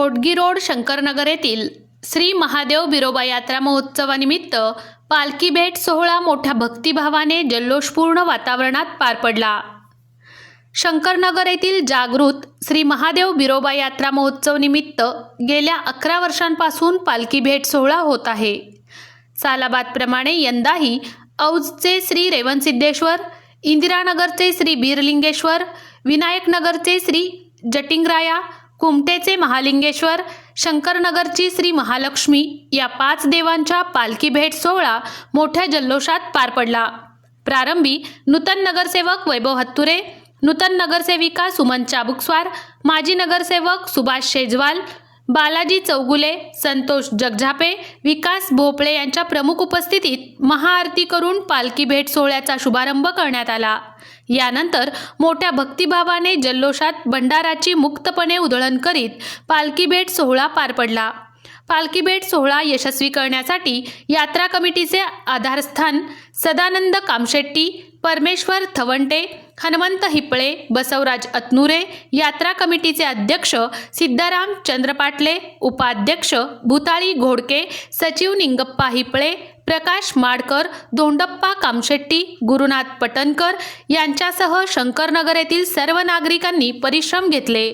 खोडगी road Shankarnagar येथील श्री महादेव बिरोबा यात्रा महोत्सवानिमित्त पालखी भेट सोहळा मोठ्या भक्तिभावाने जल्लोषपूर्ण वातावरणात पार पडला। शंकरनगर येथील जागृत श्री महादेव बिरोबा यात्रा महोत्सव निमित्त गेल्या 11 वर्षांपासून पालखी भेट सोहळा होत आहे। सालाबादप्रमाणे यंदाही औजचे श्री रेवणसिद्धेश्वर, इंदिरानगरचे श्री बीरलिंगेश्वर, विनायकनगरचे श्री जटिंगराया, कुमटेचे महालिंगेश्वर, शंकरनगरची श्री महालक्ष्मी या 5 देवांच्या पालखी भेट सोहळा मोठ्या जल्लोषात पार पडला। प्रारंभी नूतन नगरसेवक वैभव हत्तुरे, नूतन नगरसेविका सुमन चाबुकस्वार, माजी नगरसेवक सुभाष शेजवाल, बालाजी चौगुले, संतोष जगझापे, विकास भोपळे यांच्या प्रमुख उपस्थितीत महाआरती करून पालखी भेट सोहळ्याचा शुभारंभ करण्यात आला। यानंतर मोठ्या भक्तिभावाने जल्लोषात भंडाराची मुक्तपणे उधळण करीत पालखी भेट सोहळा पार पडला। पालखी भेट सोहळा यशस्वी करण्यासाठी यात्रा कमिटीचे आधारस्थान सदानंद कामशेट्टी, परमेश्वर थवंटे, हनुमंत हिपळे, बसवराज अतनुरे, यात्रा कमिटीचे अध्यक्ष सिद्धाराम चंद्रपाटले, उपाध्यक्ष भूताळी घोडके, सचिव निंगप्पा हिपळे, प्रकाश माडकर, धोंडप्पा कामशेट्टी, गुरुनाथ पटणकर यांच्यासह शंकरनगर येथील सर्व नागरिकांनी परिश्रम घेतले।